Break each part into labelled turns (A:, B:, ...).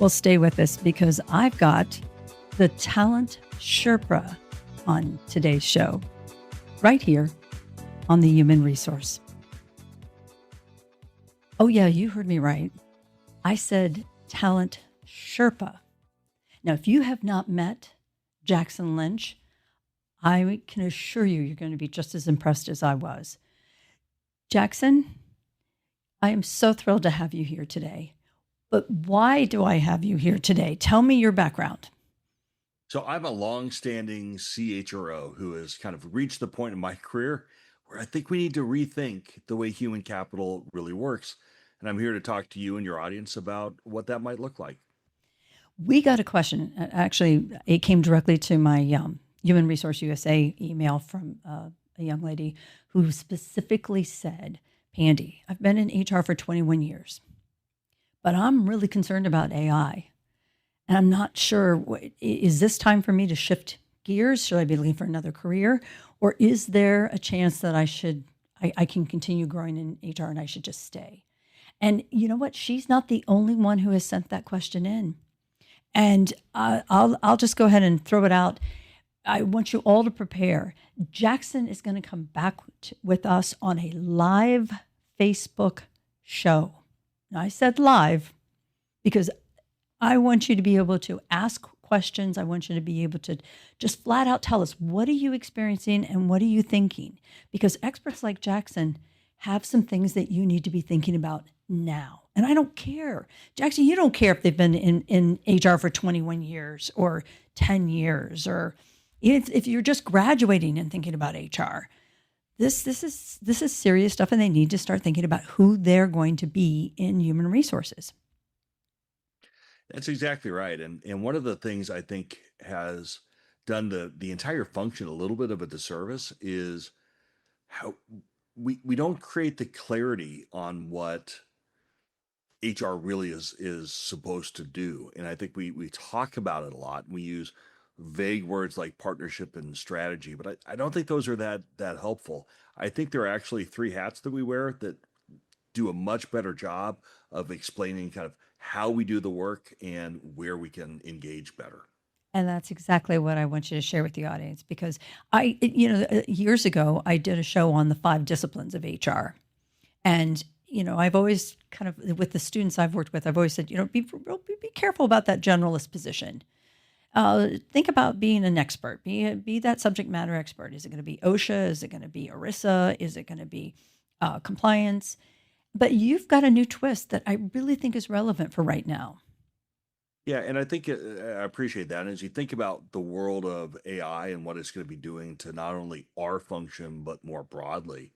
A: Well, stay with us because I've got the Talent Sherpa on today's show, right here on the Human Resource. Oh, yeah, you heard me right. I said Talent Sherpa. Now, if you have not met Jackson Lynch, I can assure you you're going to be just as impressed as I was. Jackson, I am so thrilled to have you here today. But why do I have you here today? Tell me your background.
B: So I'm a long-standing CHRO who has kind of reached the point in my career where I think we need to rethink the way human capital really works. And I'm here to talk to you and your audience about what that might look like.
A: We got a question. Actually, it came directly to my Human Resource USA email from a young lady who specifically said, Pandy, I've been in HR for 21 years, but I'm really concerned about AI. And I'm not sure, is this time for me to shift gears? Should I be looking for another career? Or is there a chance that I can continue growing in HR and I should just stay? And you know what? She's not the only one who has sent that question in. And I'll just go ahead and throw it out. I want you all to prepare. Jackson is going to come back with us on a live Facebook show. Now, I said live because I want you to be able to ask questions. I want you to be able to just flat out tell us, what are you experiencing and what are you thinking? Because experts like Jackson have some things that you need to be thinking about now. And I don't care. Jackson, you don't care if they've been in HR for 21 years or 10 years, or if you're just graduating and thinking about HR. This is serious stuff, and they need to start thinking about who they're going to be in human resources.
B: That's exactly right. And one of the things I think has done the entire function a little bit of a disservice is how we don't create the clarity on what HR really is supposed to do. And I think we talk about it a lot. We use vague words like partnership and strategy, but I don't think those are that helpful. I think there are actually three hats that we wear that do a much better job of explaining kind of how we do the work and where we can engage better.
A: And that's exactly what I want you to share with the audience, because years ago, I did a show on the 5 disciplines of HR. And, I've always kind of, with the students I've worked with, I've always said, be careful about that generalist position. Think about being an expert, be that subject matter expert. Is it going to be OSHA? Is it going to be ERISA? Is it going to be compliance? But you've got a new twist that I really think is relevant for right now.
B: Yeah, and I think I appreciate that. And as you think about the world of AI and what it's going to be doing to not only our function but more broadly,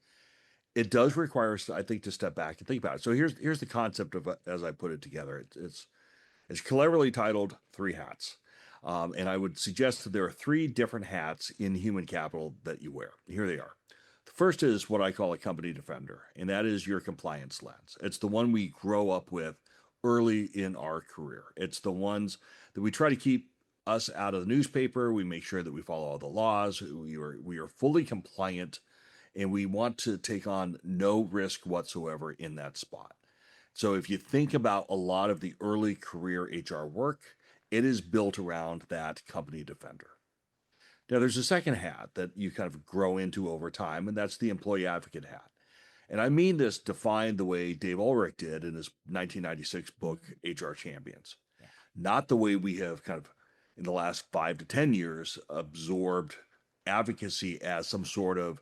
B: it does require us, I think, to step back and think about it. So here's the concept of as I put it together. It's cleverly titled Three Hats. And I would suggest that there are 3 different hats in human capital that you wear. Here they are. The first is what I call a company defender, and that is your compliance lens. It's the one we grow up with early in our career. It's the ones that we try to keep us out of the newspaper. We make sure that we follow all the laws. We are fully compliant, and we want to take on no risk whatsoever in that spot. So if you think about a lot of the early career HR work, it is built around that company defender. Now, there's a second hat that you kind of grow into over time, and that's the employee advocate hat. And I mean this defined the way Dave Ulrich did in his 1996 book, HR Champions.
A: Yeah.
B: Not the way we have kind of, in the last 5 to 10 years, absorbed advocacy as some sort of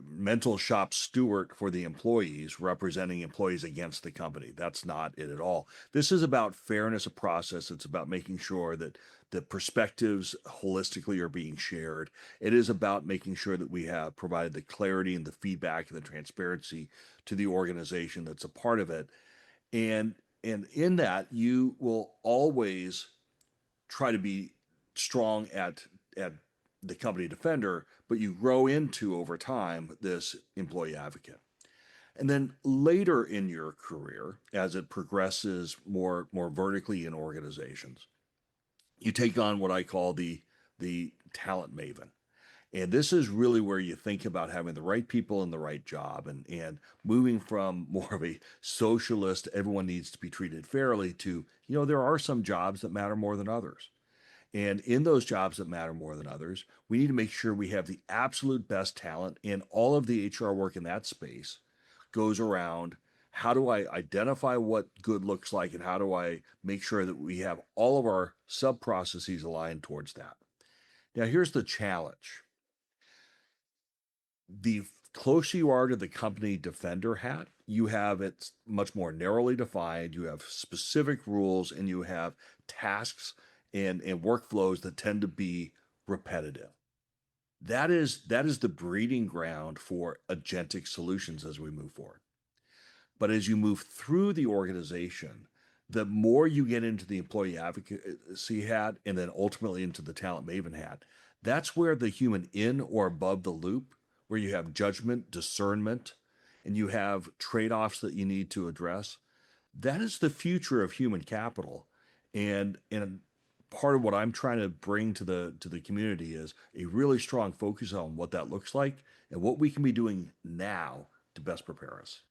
B: mental shop steward for the employees, representing employees against the company. That's not it at all. This is about fairness of process. It's about making sure that the perspectives holistically are being shared. It is about making sure that we have provided the clarity and the feedback and the transparency to the organization that's a part of it. And in that, you will always try to be strong at the company defender, but you grow into over time this employee advocate. And then later in your career, as it progresses more vertically in organizations, you take on what I call the talent maven. And this is really where you think about having the right people in the right job, and moving from more of a socialist, everyone needs to be treated fairly, to, there are some jobs that matter more than others. And in those jobs that matter more than others, we need to make sure we have the absolute best talent, and all of the HR work in that space goes around how do I identify what good looks like, and how do I make sure that we have all of our sub processes aligned towards that. Now, here's the challenge: the closer you are to the company defender hat, you have it much more narrowly defined. You have specific rules, and you have tasks and workflows that tend to be repetitive. That is the breeding ground for agentic solutions as we move forward. But as you move through the organization, the more you get into the employee advocacy hat, and then ultimately into the talent maven hat, that's where the human in or above the loop, where you have judgment, discernment, and you have trade offs that you need to address. That is the future of human capital. And part of what I'm trying to bring to the community is a really strong focus on what that looks like, and what we can be doing now to best prepare us.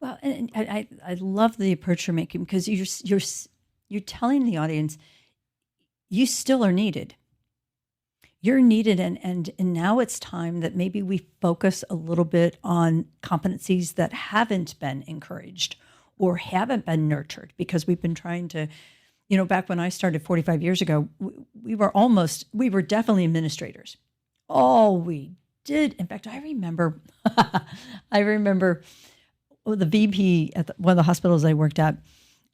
A: Well, and I love the approach you're making, because you're telling the audience you still are needed. You're needed, and now it's time that maybe we focus a little bit on competencies that haven't been encouraged or haven't been nurtured, because we've been trying to, back when I started 45 years ago, we were definitely administrators. All we did, in fact, I remember, I remember the VP at one of the hospitals I worked at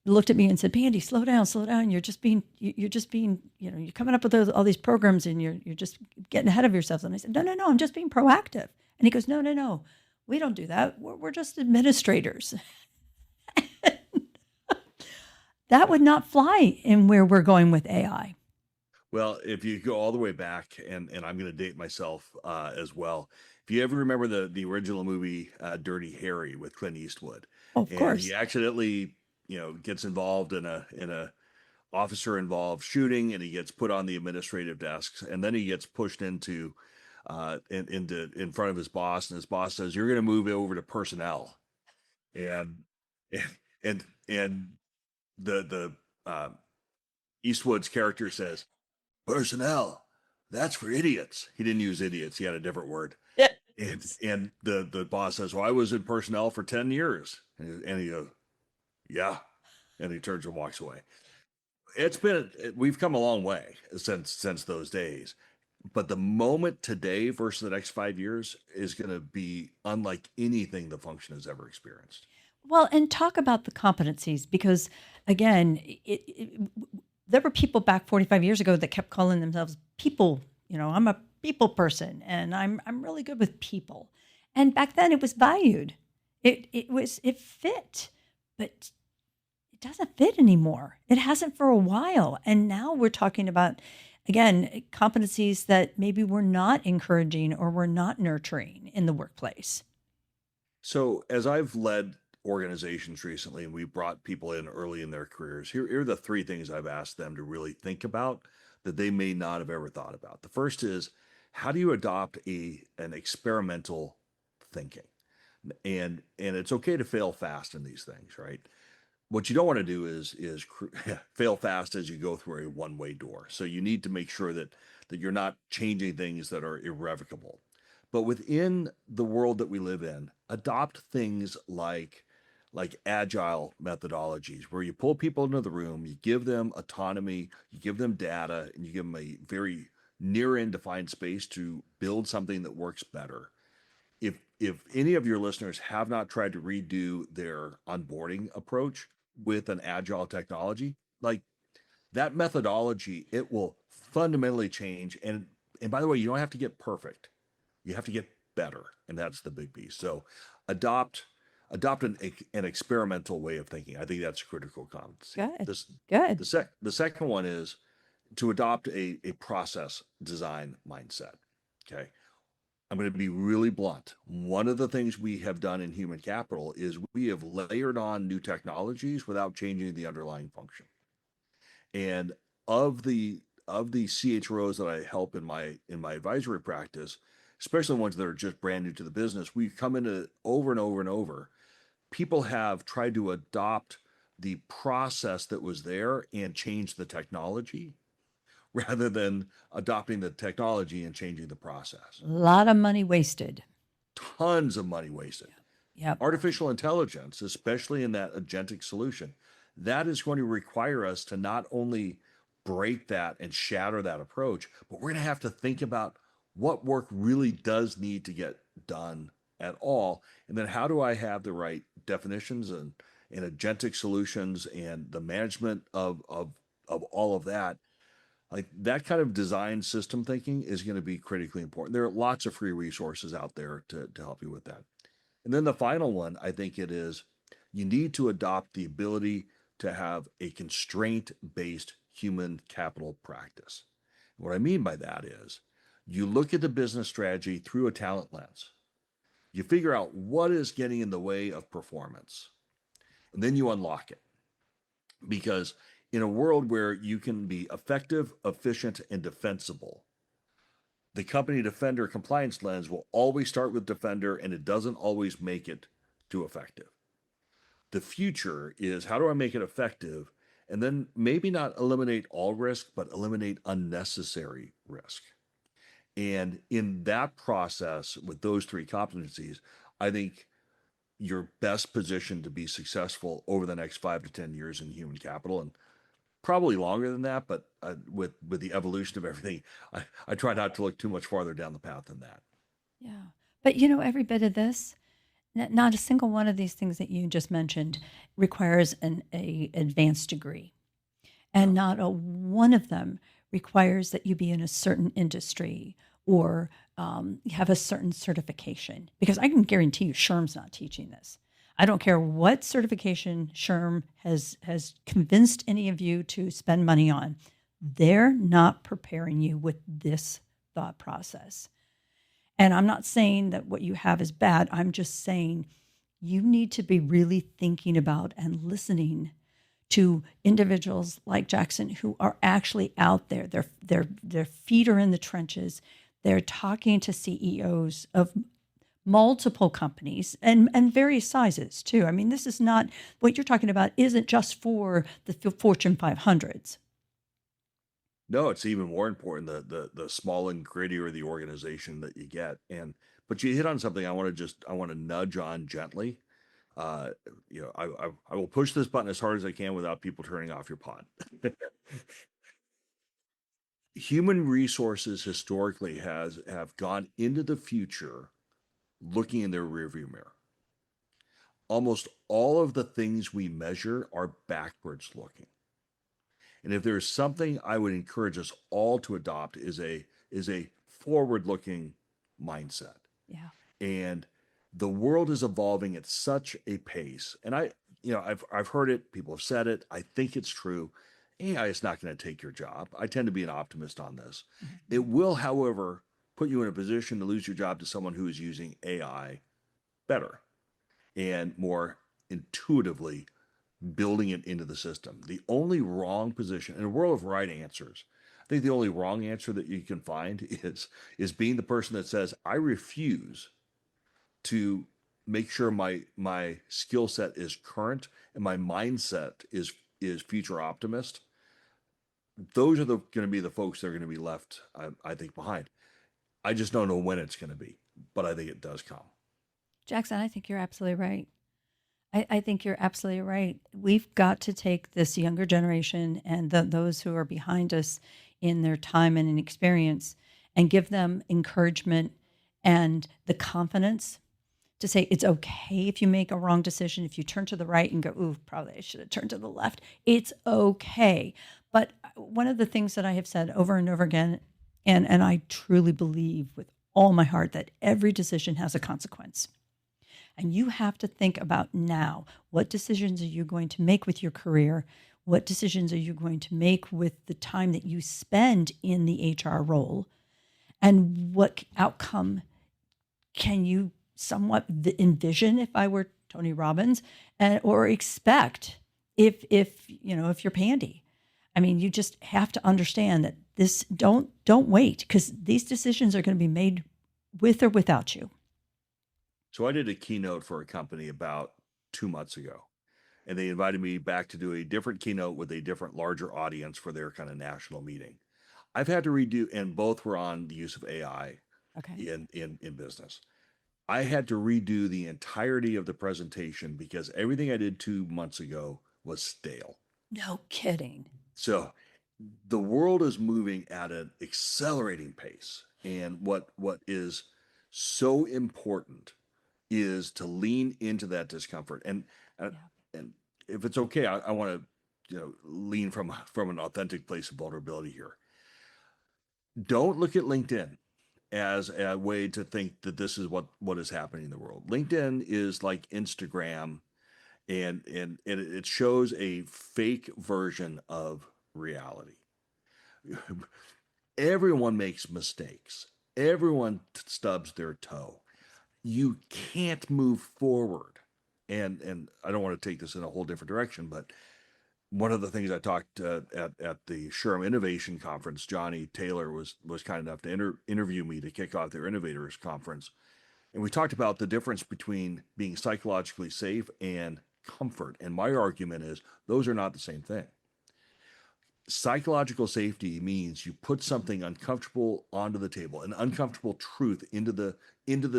A: looked at me and said, "Pandy, slow down, slow down. You're just being, you're coming up with all these programs, and you're just getting ahead of yourselves." And I said, "No, no, no, I'm just being proactive." And he goes, "No, no, no, we don't do that. We're just administrators." That would not fly in where we're going with AI.
B: Well, if you go all the way back, and I'm going to date myself as well. If you ever remember the original movie Dirty Harry with Clint Eastwood,
A: Oh, of
B: and he
A: course.
B: accidentally, gets involved in a officer involved shooting, and he gets put on the administrative desks, and then he gets pushed in front of his boss, and his boss says, "You're going to move over to personnel," and and the Eastwood's character says, "Personnel, that's for idiots." He didn't use idiots; he had a different word.
A: Yeah.
B: And the boss says, "Well, I was in personnel for 10 years," and he goes, "Yeah," and he turns and walks away. We've come a long way since those days, but the moment today versus the next 5 years is going to be unlike anything the function has ever experienced.
A: Well, and talk about the competencies, because again, there were people back 45 years ago that kept calling themselves people. I'm a people person, and I'm really good with people. And back then it was valued. It fit, but it doesn't fit anymore. It hasn't for a while. And now we're talking about, again, competencies that maybe we're not encouraging or we're not nurturing in the workplace.
B: So, as I've led organizations recently, and we brought people in early in their careers, here are the three things I've asked them to really think about that they may not have ever thought about. The first is, how do you adopt an experimental thinking? And it's okay to fail fast in these things, right? What you don't want to do is fail fast as you go through a one-way door. So you need to make sure that you're not changing things that are irrevocable. But within the world that we live in, adopt things like agile methodologies, where you pull people into the room, you give them autonomy, you give them data, and you give them a very near in defined space to build something that works better. If any of your listeners have not tried to redo their onboarding approach with an agile technology, like that methodology, it will fundamentally change. And by the way, you don't have to get perfect. You have to get better, and that's the big piece. So adopt adopt an experimental way of thinking. I think that's a critical competency.
A: Good.
B: This
A: Good.
B: the second one is to adopt a process design mindset. Okay. I'm going to be really blunt. One of the things we have done in human capital is we have layered on new technologies without changing the underlying function. And of the of the CHROs that I help in my advisory practice, especially the ones that are just brand new to the business, we come into over and over and over. People have tried to adopt the process that was there and change the technology rather than adopting the technology and changing the process.
A: A lot of money wasted.
B: Tons of money wasted.
A: Yep.
B: Artificial intelligence, especially in that agentic solution, that is going to require us to not only break that and shatter that approach, but we're going to have to think about what work really does need to get done at all. And then how do I have the right definitions and agentic solutions and the management of all of that? Like that kind of design system thinking is going to be critically important. There are lots of free resources out there to help you with that. And then the final one, I think it is you need to adopt the ability to have a constraint based human capital practice. What I mean by that is you look at the business strategy through a talent lens. You figure out what is getting in the way of performance, and then you unlock it. Because in a world where you can be effective, efficient, and defensible, the company defender compliance lens will always start with defender, and it doesn't always make it too effective. The future is how do I make it effective, and then maybe not eliminate all risk, but eliminate unnecessary risk. And in that process, with those three competencies, I think you're best positioned to be successful over the next 5 to 10 years in human capital, and probably longer than that. But with the evolution of everything, I try not to look too much farther down the path than that.
A: Yeah. But you know, every bit of this, not a single one of these things that you just mentioned requires a advanced degree. And not a one of them requires that you be in a certain industry or have a certain certification. Because I can guarantee you SHRM's not teaching this. I don't care what certification SHRM has convinced any of you to spend money on. They're not preparing you with this thought process. And I'm not saying that what you have is bad. I'm just saying you need to be really thinking about and listening to individuals like Jackson who are actually out there. Their feet are in the trenches. They're talking to CEOs of multiple companies and various sizes too. I mean, this is not what you're talking about isn't just for the Fortune 500s.
B: No, it's even more important the small and grittier the organization that you get. But you hit on something I want to nudge on gently. I will push this button as hard as I can without people turning off your pod. Human resources historically have gone into the future looking in their rearview mirror. Almost all of the things we measure are backwards looking. And if there's something I would encourage us all to adopt is a forward-looking mindset.
A: Yeah.
B: And the world is evolving at such a pace. And I've heard it, people have said it, I think it's true. AI is not going to take your job. I tend to be an optimist on this. Mm-hmm. It will, however, put you in a position to lose your job to someone who is using AI better and more intuitively building it into the system. The only wrong position in a world of right answers, I think the only wrong answer that you can find is being the person that says, I refuse to make sure my skill set is current and my mindset is future optimist. Those are going to be the folks that are going to be left, I think, behind. I just don't know when it's going to be, but I think it does come.
A: Jackson, I think you're absolutely right. I think you're absolutely right. We've got to take this younger generation and those who are behind us in their time and in experience and give them encouragement and the confidence to say it's okay if you make a wrong decision, if you turn to the right and go, ooh, probably I should have turned to the left. It's okay. But one of the things that I have said over and over again, and I truly believe with all my heart that every decision has a consequence. And you have to think about now, what decisions are you going to make with your career? What decisions are you going to make with the time that you spend in the HR role? And what outcome can you somewhat envision, if I were Tony Robbins, or expect if you're Pandy? I mean, you just have to understand that don't wait, because these decisions are going to be made with or without you.
B: So I did a keynote for a company about 2 months ago, and they invited me back to do a different keynote with a different, larger audience for their kind of national meeting. I've had to redo, and both were on the use of AI
A: Okay.
B: in business. I had to redo the entirety of the presentation because everything I did 2 months ago was stale.
A: No kidding.
B: So the world is moving at an accelerating pace. And what is so important is to lean into that discomfort. And,
A: Yeah.
B: and if it's okay, I want to, lean from an authentic place of vulnerability here. Don't look at LinkedIn as a way to think that this is what is happening in the world. LinkedIn is like Instagram, and it shows a fake version of reality. Everyone makes mistakes. Everyone stubs their toe. You can't move forward. And I don't want to take this in a whole different direction, but one of the things I talked at the SHRM Innovation Conference, Johnny Taylor was kind enough to interview me to kick off their Innovators Conference, and we talked about the difference between being psychologically safe and comfort. And my argument is those are not the same thing. Psychological safety means you put something uncomfortable onto the table, an uncomfortable truth into the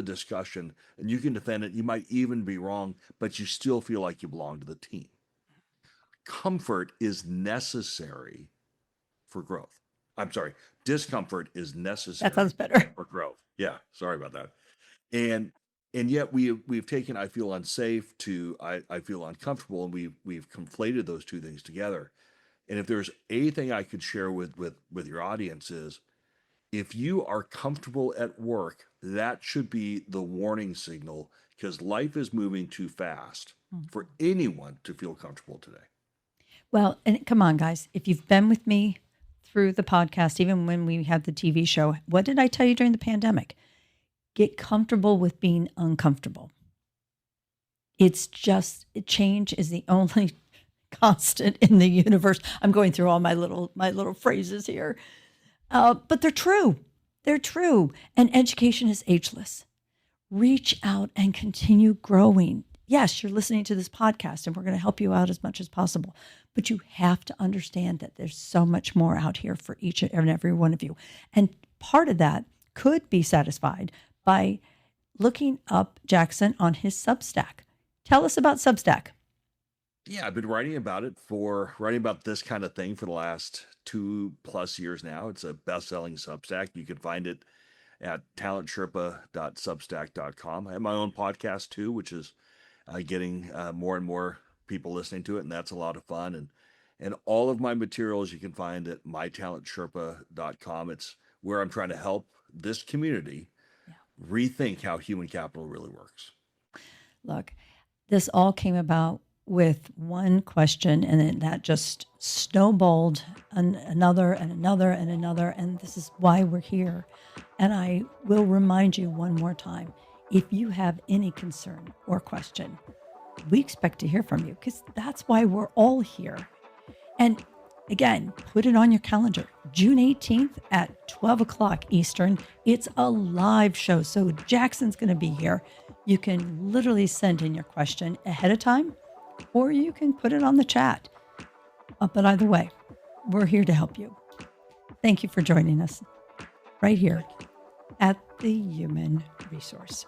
B: discussion, and you can defend it. You might even be wrong, but you still feel like you belong to the team. Comfort is necessary for growth. I'm sorry, discomfort is
A: That
B: necessary
A: sounds better.
B: for growth. Yeah, sorry about that. And yet we've taken I feel unsafe to I feel uncomfortable, and we've conflated those two things together. And if there's anything I could share with your audience is, if you are comfortable at work, that should be the warning signal, because life is moving too fast for anyone to feel comfortable today.
A: Well, and come on, guys. If you've been with me through the podcast, even when we had the TV show, what did I tell you during the pandemic? Get comfortable with being uncomfortable. It's just, change is the only constant in the universe. I'm going through all my little phrases here, but they're true. They're true. And education is ageless. Reach out and continue growing. Yes, you're listening to this podcast, and we're going to help you out as much as possible. But you have to understand that there's so much more out here for each and every one of you. And part of that could be satisfied by looking up Jackson on his Substack. Tell us about Substack.
B: Yeah, I've been writing about this kind of thing for the last 2+ years now. It's a best-selling Substack. You can find it at talentsherpa.substack.com. I have my own podcast too, which is getting more and more people listening to it, and that's a lot of fun. And all of my materials you can find at mytalentsherpa.com. It's where I'm trying to help this community rethink how human capital really works.
A: Look, this all came about with one question, and then that just snowballed another and another and another. And this is why we're here. And I will remind you one more time, if you have any concern or question, we expect to hear from you, because that's why we're all here. And again, put it on your calendar, June 18th at 12 o'clock Eastern. It's a live show. So Jackson's going to be here. You can literally send in your question ahead of time, or you can put it on the chat. But either way, we're here to help you. Thank you for joining us right here at the Human Resource.